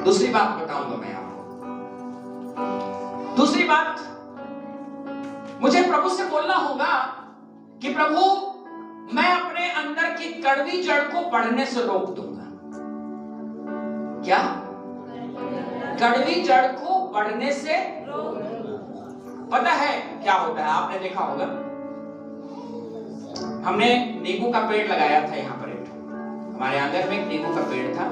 दूसरी बात बताऊंगा मैं आपको। दूसरी बात, मुझे प्रभु से बोलना होगा कि प्रभु मैं अपने अंदर की कड़वी जड़ को बढ़ने से रोक दूंगा। क्या? कड़वी जड़ को बढ़ने से पता है क्या होता है? आपने देखा होगा, हमने नींबू का पेड़ लगाया था यहाँ पर, हमारे आंगन में एक नींबू का पेड़ था।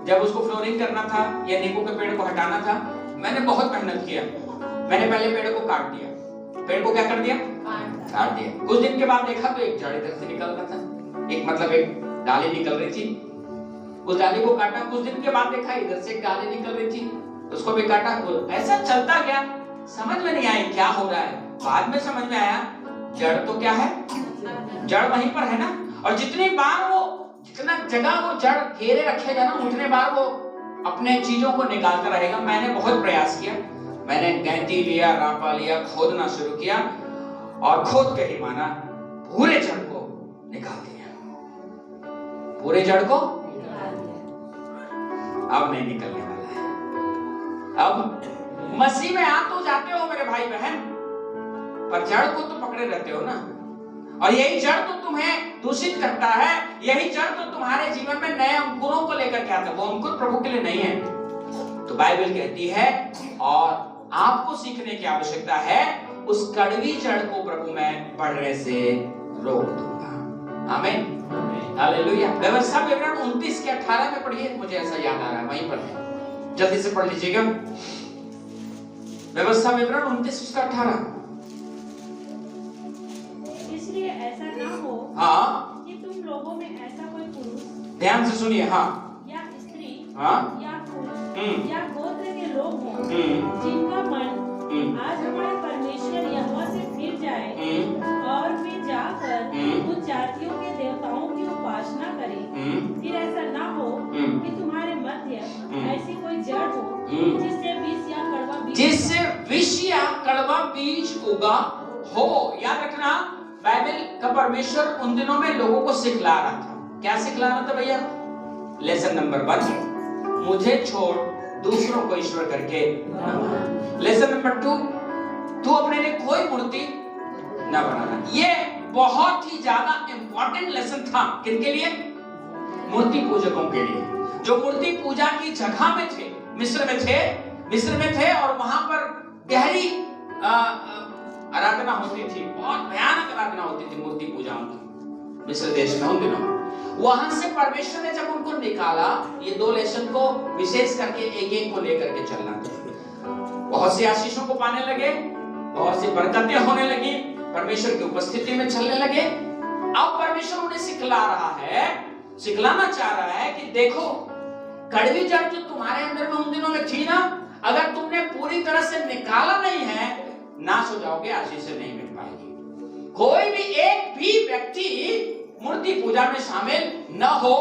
जब उसको फ्लोरिंग करना था या नींबू के पेड़ को हटाना था, मैंने बहुत मेहनत किया। मैंने पहले पेड़ को काट दिया। पेड़ को क्या कर दिया? काट दिया। कुछ दिन के बाद देखा तो एक जड़ इधर से निकल रहा था, एक मतलब एक डाली निकल रही थी। उस डाली को काटा। कुछ दिन के बाद देखा इधर से एक डाली निकल रही थी, उसको भी काटा। ऐसा चलता गया, समझ में नहीं आया क्या हो रहा है। बाद में समझ में आया जड़ तो क्या है, जड़ वहीं पर है ना। और जितनी बार वो, जितना जगह वो जड़ घेरे रखेगा ना, उतने बार वो अपने चीजों को निकालता रहेगा। मैंने बहुत प्रयास किया, मैंने गैंती लिया, रापा लिया, खोदना शुरू किया और खोद के ही माना पूरे जड़ को निकाल दिया। पूरे जड़ को अब नहीं निकलने वाला है। अब मसीह में आ तो जाते हो मेरे भाई बहन, पर जड़ को तो पकड़े रहते हो ना। और यही जड़ तो तुम्हें दूषित करता है, यही जड़ तो तुम्हारे जीवन में नए अंकुरों को लेकर के आता है। वो अंकुर प्रभु के लिए नहीं है। तो बाइबल कहती है, और आपको सीखने की आवश्यकता है, उस कड़वी जड़ को प्रभु मैं बढ़ने से रोक दूंगा। आमीन, हालेलुया। व्यवस्था विवरण 29 के 18 में पढ़िए, मुझे ऐसा याद आ रहा है, वहीं पर जल्दी से पढ़ लीजिएगा। व्यवस्था विवरण 29 उसका 18। इसलिए ऐसा ना हो हाँ, कि तुम लोगों में ऐसा कोई पुरुष, ध्यान से सुनिए, हाँ, या स्त्री, हाँ, या पुरुष, या गोत्र के लोग हों, जिनका मन आज हमारे परमेश्वर यहोवा से फिर जाए और वे जाकर उन जातियों के देवताओं की उपासना करें। फिर ऐसा ना हो कि तुम्हारे मध्य ऐसी कोई जड़ हो जिससे विष या कड़वा बीज, जिससे विष या कड़वा बीज उगा हो। याद रखना, बाइबल का परमेश्वर उन दिनों में लोगों को सिखला रहा था। क्या सिखला रहा था भैया? लेसन नंबर 1, मुझे छोड़ दूसरों को ईश्वर करके न बना। लेसन नंबर 2, तू अपने लिए कोई मूर्ति न बनाना। ये बहुत ही ज्यादा इंपॉर्टेंट लेसन था। किनके लिए? मूर्ति पूजकों के लिए, जो मूर्ति पूजा की जगह में थे, मिस्र में थे और वहां पर गहरी आराधना होती थी, बहुत भयानक आराधना होती थी मूर्ति पूजाओं की मिस्र देश में उन दिनों। वहां से परमेश्वर ने जब उनको निकाला, ये 2 लेसन को विशेष करके एक को लेकर के चलना था। बहुत सी आशीषों को पाने लगे, बहुत सी बरकतें होने लगी, परमेश्वर की उपस्थिति में चलने लगे। अब परमेश्वर उन्हें सिखलाना चाह रहा है कि देखो, कड़वी जड़ जो तुम्हारे अंदर में उन दिनों में थी ना, अगर तुमने पूरी तरह से निकाला नहीं है, नाश हो जाओगे, आशीष नहीं मिल पाएगी। कोई भी एक भी व्यक्ति मूर्ति पूजा में शामिल न हो,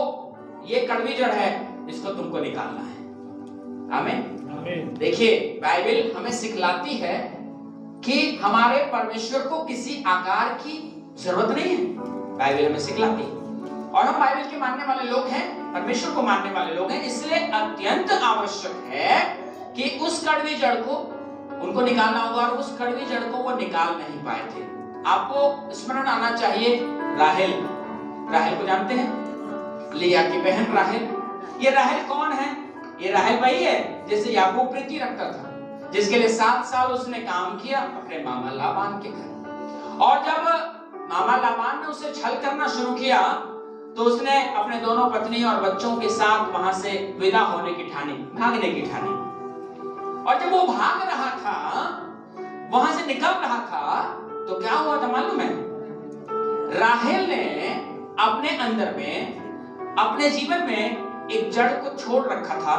ये कड़वी जड़ है, इसको तुमको निकालना है। आमीन। देखिए, बाइबल हमें सिखलाती है कि हमारे परमेश्वर को किसी आकार की जरूरत नहीं है। बाइबल हमें सिखलाती है, और हम बाइबल के मानने वाले लोग हैं, परमेश्वर को मानने वाले लोग हैं, इसलिए अत्यंत आवश्यक है कि उस कड़वी जड़ को उनको निकालना होगा। और उस कड़वी जड़ को वो निकाल नहीं पाए थे। आपको स्मरण आना चाहिए राहेल को जानते हैं? लिया की बहन राहेल। ये राहेल कौन है? ये राहेल वही है जिसे याकूब प्रीति रखता था, जिसके लिए 7 साल उसने काम किया अपने मामा लाबान के घर। और जब मामा लाबान ने उसे छल करना शुरू किया, तो उसने अपने दोनों पत्नी और बच्चों के साथ वहां से विदा होने की ठानी, भागने की ठानी। और जब वो भाग रहा था, वहां से निकल रहा था, तो क्या हुआ था मालूम है? राहेल ने अपने अंदर में, अपने जीवन में एक जड़ को छोड़ रखा था,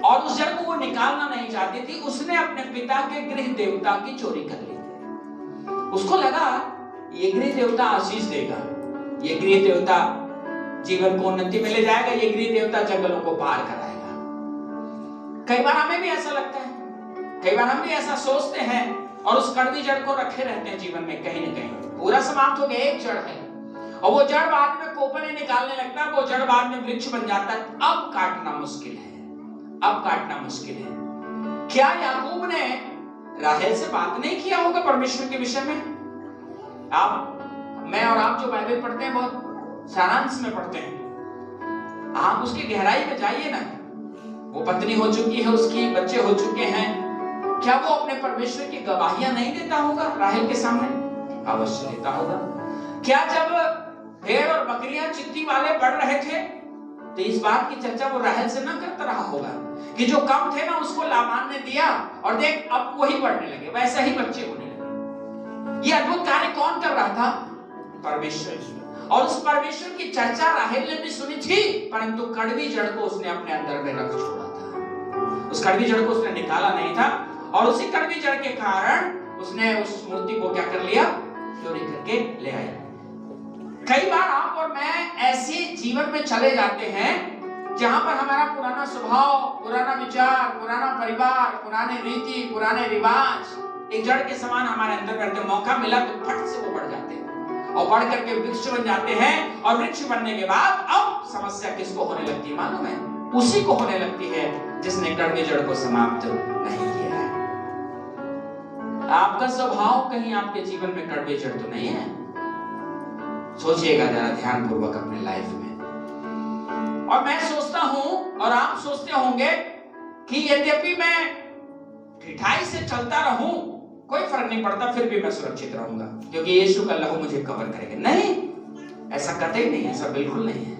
और उस जड़ को वो निकालना नहीं चाहती थी। उसने अपने पिता के गृह देवता की चोरी कर ली। उसको लगा ये गृह देवता आशीष देगा, ये गृह देवता जीवन को उन्नति में ले जाएगा, ये गृह देवता जंगलों को पार कराएगा। कई बार हमें भी ऐसा लगता है, कई बार हम भी ऐसा सोचते हैं, और उस कड़वी जड़ को रखे रहते हैं जीवन में। कहीं न कहीं पूरा समाप्त हो गया, एक जड़ है, और वो जड़ बाद में कोपने निकालने लगता है, वो जड़ बाद में वृक्ष बन जाता है। अब काटना मुश्किल है। अब काटना मुश्किल है। क्या याकूब ने राहेल से बात नहीं किया होगा परमेश्वर के विषय में? मैं और आप जो बाइबल पढ़ते हैं बहुत सारांश में पढ़ते हैं, आप उसकी गहराई में जाइए ना। वो पत्नी हो चुकी है, उसकी बच्चे हो चुके हैं, क्या वो अपने परमेश्वर की गवाहियां नहीं देता होगा राहेल के सामने? अवश्य देता होगा। क्या जब भेड़ और बकरियां चित्ती वाले बढ़ रहे थे तो इस बात की चर्चा वो राहेल से ना करता रहा होगा कि जो कम थे ना उसको लाबान ने दिया और देख अब वही बढ़ने लगे, वैसा ही बच्चे होने लगे। ये अद्भुत कार्य कौन कर रहा था? परमेश्वर। और उस परमेश्वर की चर्चा राहेल ने भी सुनी थी, परंतु कड़वी जड़ को उसने अपने अंदर में रख छोड़ा था। उस कड़वी जड़ को उसने निकाला नहीं था और उसी कड़वी जड़ के कारण उसने उस मूर्ति को क्या कर लिया? चोरी करके ले आया। कई बार आप और मैं ऐसे जीवन में चले जाते हैं जहां पर हमारा पुराना स्वभाव, पुराना विचार, पुराना परिवार, पुराने रीति, पुराने रिवाज एक जड़ के समान हमारे अंदर रहते। मौका मिला तो फट से वो बढ़ जाते हैं और बढ़ करके वृक्ष बन जाते हैं। और वृक्ष बनने के बाद अब समस्या किसको होने लगती है मालूम है? उसी को होने लगती है जिसने कड़वी जड़ को समाप्त नहीं किया है। आपका स्वभाव कहीं आपके जीवन में कड़वी जड़ तो नहीं है? सोचिएगा जरा ध्यानपूर्वक अपने लाइफ में। और मैं सोचता हूं और आप सोचते होंगे कि यद्यपि मैं ढिठाई से चलता रहूं कोई फर्क नहीं पड़ता, फिर भी मैं सुरक्षित रहूंगा क्योंकि यीशु का लहू मुझे कवर करेगा। नहीं, ऐसा कतई नहीं है, ऐसा बिल्कुल नहीं है।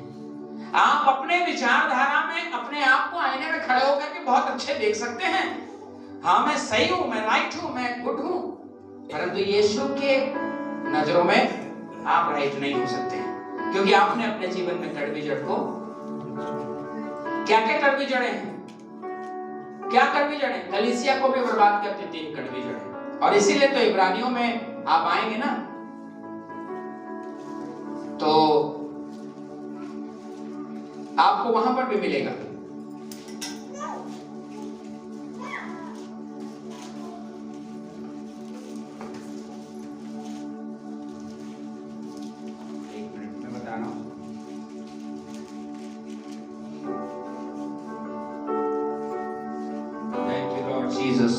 आप अपने विचारधारा में अपने आप को आईने में खड़े होकर के बहुत अच्छे देख सकते हैं, हाँ मैं सही हूं, मैं राइट हूं, मैं गुड हूं, परंतु यीशु के नजरों में आप राइट नहीं हो सकते हैं क्योंकि आपने अपने जीवन में कड़वी जड़ को क्या कड़वी जड़ें हैं? क्या कड़वी जड़ें? कलीसिया को भी बर्बाद करती 3 कड़वी जड़ें। और इसीलिए तो इब्रानियों में आप आएंगे ना तो आपको वहां पर भी मिलेगा।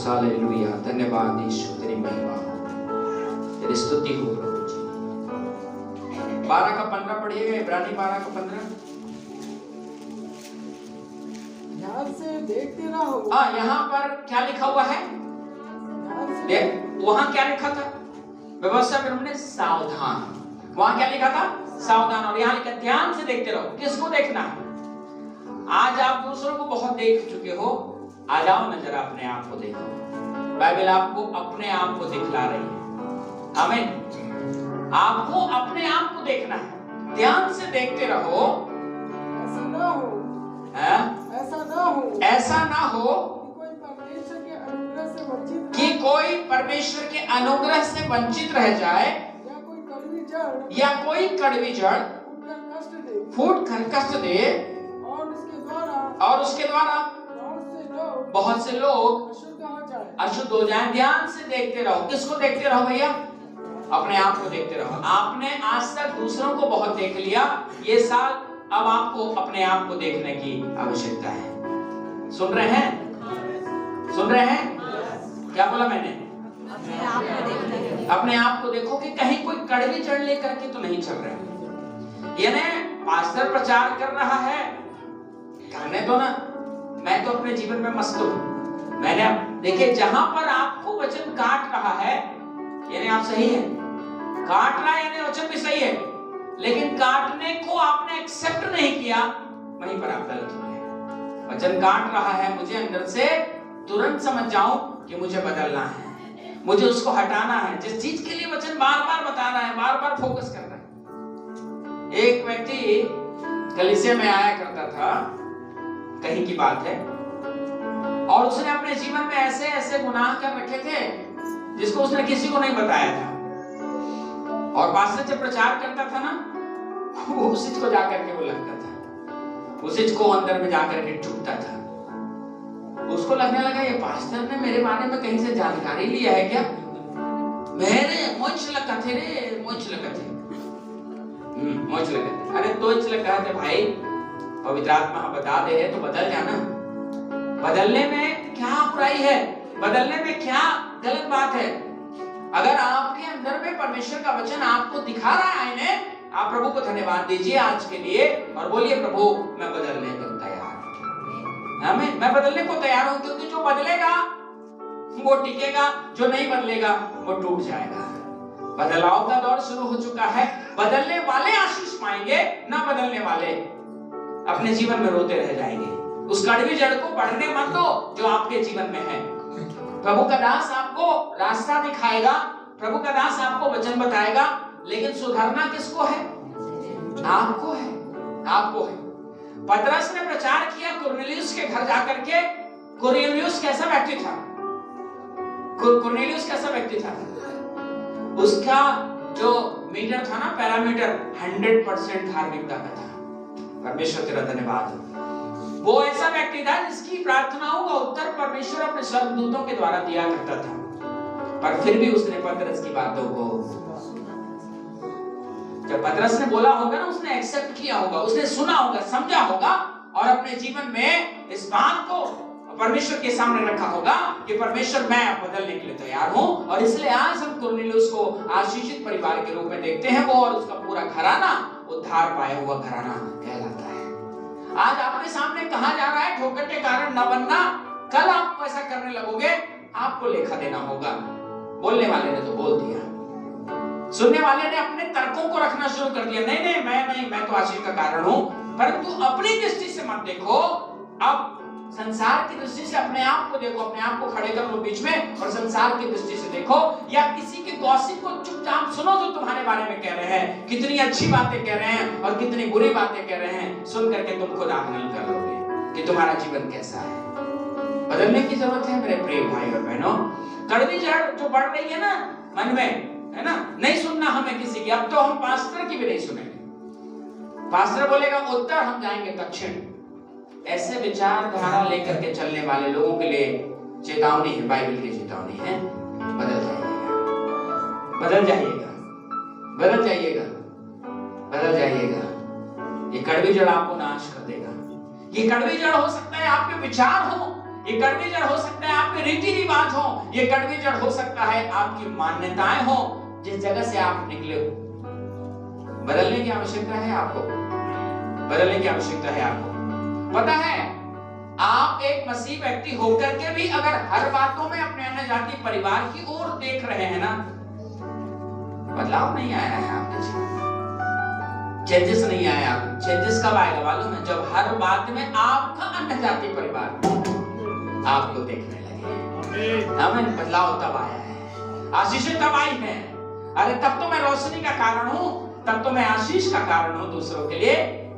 हालेलुया, धन्यवाद यीशु, तेरी महिमा हो, तेरी स्तुति हो प्रभु जी। 12 का 15 पढ़िएगा, इब्रानी 12 का 15। ध्यान से देखते रहो। हाँ, यहाँ पर क्या लिखा हुआ है? वहां क्या लिखा था? व्यवस्था में हमने सावधान, वहां क्या लिखा था? सावधान। और यहाँ लिखा ध्यान से देखते रहो। किसको देखना है? आज आप दूसरों को बहुत देख चुके हो, आ जाओ ना जरा अपने आप को देखो। बाइबल आपको अपने आप को दिखला रही है। आमीन। आपको अपने आप को देखना है, ध्यान से देखते रहो। ऐसा ना हो, ऐसा ना हो कि कोई परमेश्वर के अनुग्रह से वंचित रह जाए या कोई कड़वी जड़ फूट कर कष्ट दे और उसके द्वारा बहुत से लोग अशुद्ध हो जाएं। ध्यान से देखते रहो। किसको देखते रहो भैया? अपने आप को देखते रहो। आपने आज तक दूसरों को बहुत देख लिया, ये साल अब आपको अपने आप को देखने की आवश्यकता है। सुन रहे हैं? सुन रहे हैं? क्या बोला मैंने? अपने आप को देखो कि कहीं कोई कड़वी जड़ लेकर के तो नहीं चल रहा। यानी पास्टर प्रचार कर रहा है, करने दो ना, मैं तो अपने जीवन में मस्त हूं। मैंने देखिए जहां पर आपको वचन काट रहा है यानी आप सही है, काट रहा है यानी वचन भी सही है, लेकिन काटने को आपने एक्सेप्ट नहीं किया, वहीं पर आप गलत हो गए। वचन काट रहा है, मुझे अंदर से तुरंत समझ जाऊं कि मुझे बदलना है, मुझे उसको हटाना है। जिस चीज के लिए वचन बार बार बता रहा है, बार बार फोकस कर रहा है। एक व्यक्ति कलीसिया में आया करता था, कहीं की बात है, और उसने अपने जीवन में ऐसे ऐसे गुनाह कर रखे थे जिसको उसने किसी को नहीं बताया था। और पास्टर जब प्रचार करता था ना, वो उस चीज को जाकर के वो लगता था, उस चीज को अंदर में जाकर के चुभता था। उसको लगने लगा ये पास्टर ने मेरे बारे में कहीं से जानकारी लिया है क्या? मेरे मोच लगा थे रे, मोच लगा थे, मोच लगा थे। अरे तो लगा थे भाई, पवित्र आत्मा बता दे तो बदल जाना। बदलने में क्या बुराई है, बदलने में क्या गलत बात है। अगर आपके अंदर में परमेश्वर का वचन आपको दिखा रहा है आईने, आप प्रभु को धन्यवाद दीजिए आज के लिए और बोलिए प्रभु मैं बदलने को तैयार हूं। आमीन। मैं बदलने को तैयार हूं, क्योंकि जो बदलेगा वो टिकेगा, जो नहीं बदलेगा वो टूट जाएगा। बदलाव का दौर शुरू हो चुका है। बदलने वाले आशीष पाएंगे, ना बदलने वाले अपने जीवन में रोते रह जाएंगे। उस कड़वी जड़ को बढ़ने मत दो जो आपके जीवन में है। प्रभु का दास आपको रास्ता दिखाएगा, प्रभु का दास आपको वचन बताएगा, लेकिन सुधारना किसको है? आपको है, आपको है। पतरस ने प्रचार किया कुरनेलियुस के घर जाकर के। कुरनेलियुस कैसा व्यक्ति था? कुरनेलियुस कैसा व्यक्ति था? उसका जो मीटर था ना, पैरामीटर 100% धार्मिकता का था। परमेश्वर तेरा धन्यवाद। वो ऐसा व्यक्ति था जिसकी प्रार्थनाओं का उत्तर परमेश्वर अपने स्वर्गदूतों के द्वारा दिया करता था, पर फिर भी उसने पतरस की बातों को, जब पतरस ने बोला होगा ना, उसने एक्सेप्ट किया होगा, उसने सुना होगा, समझा होगा और अपने जीवन में इस बात को परमेश्वर के सामने रखा होगा कि परमेश्वर मैं बदलने के लिए तैयार हूं। और इसलिए आज हम कुरनेलियुस को आशीषित परिवार के रूप में देखते हैं। वो और उसका पूरा घराना उद्धार पाया हुआ घराना कहलाता है। आज आपके सामने कहा जा रहा है ठोकर के कारण न बनना। कल आप ऐसा करने लगोगे, आपको लेखा देना होगा। बोलने वाले ने तो बोल दिया, सुनने वाले ने अपने तर्कों को रखना शुरू कर दिया। नहीं, मैं तो आशीष का कारण हूं। परंतु अपनी दृष्टि से मत देखो, अब संसार की दृष्टि से अपने आप को देखो, अपने आप को खड़े कर लो बीच में और संसार की दृष्टि से देखो, या किसी के गॉसिप को चुपचाप सुनो जो तुम्हारे बारे में कह रहे हैं, कितनी अच्छी बातें कह रहे हैं और कितनी बुरी बातें कह रहे हैं। सुन करके तुम खुद आकलन कर लोगे कि तुम्हारा जीवन कैसा है। बदलने की जरूरत है मेरे प्रिय भाई और बहनों। कड़वी जड़ जो बढ़ रही है ना मन में, है ना, नहीं सुनना हमें किसी की। अब तो हम पास्टर की भी नहीं सुनेंगे। पास्टर बोलेगा उत्तर, हम जाएंगे दक्षिण। ऐसे विचारधारा लेकर के चलने वाले लोगों के लिए चेतावनी है, बाइबल की चेतावनी है, बदल जाइएगा, बदल जाइएगा, बदल जाइएगा, बदल जाइएगा। ये कड़वी जड़ आपको नाश कर देगा। ये कड़वी जड़ हो सकता है आपके विचार हो, ये कड़वी जड़ हो सकता है आपके रीति रिवाज हो, ये कड़वी जड़ हो सकता है आपकी मान्यताएं हो, जिस जगह से आप निकले हो। बदलने की आवश्यकता है आपको, बदलने की आवश्यकता है आपको। पता है, आप एक मसीह व्यक्ति होकर के भी अगर हर बातों में अपने अन्य जाति परिवार की ओर देख रहे हैं ना, बदलाव नहीं आया है आपके जीवन में, चेंजेस नहीं आया। चेंजेस कब आएगा मालूम है? जब हर बात में आपका अन्य जाति परिवार आपको देखने लगे। आमीन। बदलाव तब आया है, आशीषें तब आई हैं। अरे तब तो मैं रोशनी का कारण हूं, तब तो मैं आशीष का कारण हूं दूसरों के लिए।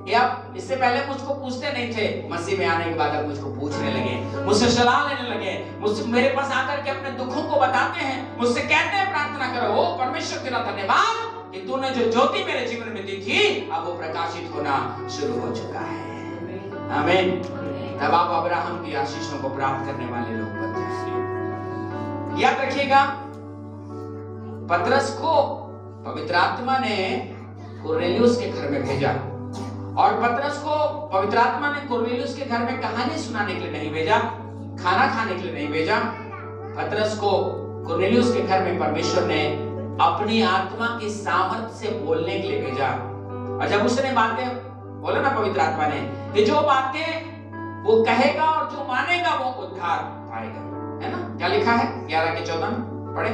या इससे पहले मुझको पूछते नहीं थे, मसीह में आने के बाद अब मुझको पूछने लगे, मुझसे सलाह लेने लगे, मुझसे मेरे पास आकर के अपने दुखों को बताते हैं, मुझसे कहते हैं प्रार्थना करो। ओ परमेश्वर तेरा धन्यवाद कि तूने जो ज्योति मेरे जीवन में दी थी अब वो प्रकाशित होना शुरू हो चुका है। आमीन। तब आप अब्राहम की आशीषों को प्राप्त करने वाले लोग बन जाएंगे। याद रखिएगा, पतरस को पवित्र आत्मा ने कुरनेलियुस के घर में भेजा और पतरस को पवित्र आत्मा ने कुरनेलियुस के घर में कहानी सुनाने के लिए नहीं भेजा, खाना खाने के लिए नहीं भेजा। पतरस को कुरनेलियुस के घर में परमेश्वर ने अपनी आत्मा की सामर्थ्य से बोलने के लिए भेजा। और जब उसने बातें बोला ना पवित्र आत्मा ने, कि जो बातें वो कहेगा और जो मानेगा वो उद्धार पाएगा, है ना। क्या लिखा है 11 के 14 में पढ़े,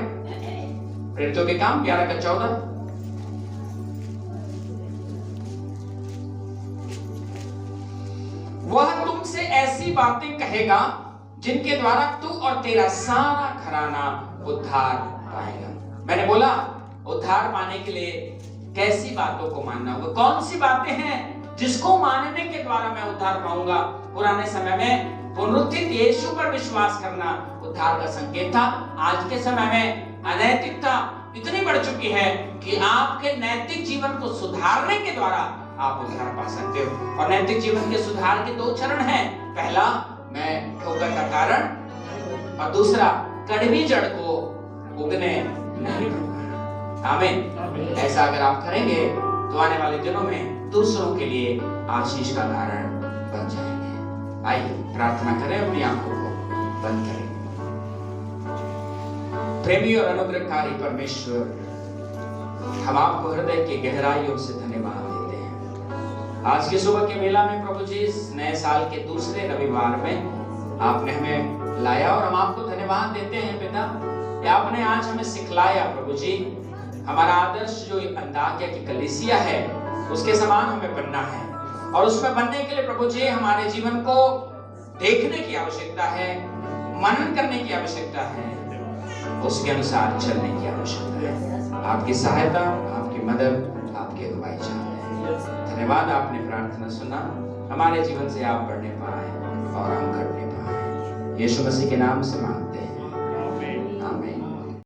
प्रेरितों के काम 11 का 14। वह तुमसे ऐसी बातें कहेगा जिनके द्वारा तू और तेरा सारा घराना उद्धार पाएगा। मैंने बोला उद्धार पाने के लिए कैसी बातों को मानना होगा, कौन सी बातें हैं जिसको मानने के द्वारा मैं उद्धार पाऊंगा। पुराने समय में पुनरुत्थित यीशु पर विश्वास करना उद्धार का संकेत था। आज के समय में अनैतिकता इतनी बढ़ चुकी है कि आपके नैतिक जीवन को सुधारने के द्वारा आप उद्धार पा सकते हो। और नैतिक जीवन के सुधार के 2 चरण हैं। पहला, मैं ठोकर का कारण, और दूसरा, कड़वी जड़ को उगने नहीं दूंगा। आमीन। ऐसा अगर आप करेंगे तो आने वाले दिनों में दूसरों के लिए आशीष का कारण बन जाएंगे। आइए प्रार्थना करें, अपनी आंखों को बंद करें। प्रेमी और अनुग्रहकारी परमेश्वर, हम आपको हृदय की गहराइयों से धन्यवाद देते हैं। आज की सुबह के मेला में प्रभु जी, इस नए साल के दूसरे रविवार में आपने हमें लाया और हम आपको धन्यवाद देते हैं पिता कि आपने आज हमें सिखलाया प्रभु जी। हमारा आदर्श जो अंताकिया की कलीसिया है उसके समान हमें बनना है, और उसमें बनने के लिए प्रभु जी हमारे जीवन को देखने की आवश्यकता है, मनन करने की आवश्यकता है, उसके अनुसार चलने की आवश्यकता है। आपकी सहायता, आपकी मदद, आपकी अगुवाई चाहते हैं। धन्यवाद, आपने प्रार्थना सुना, हमारे जीवन से आप बढ़ने पाए और हम घटने पाए। यीशु मसीह के नाम से मांगते हैं।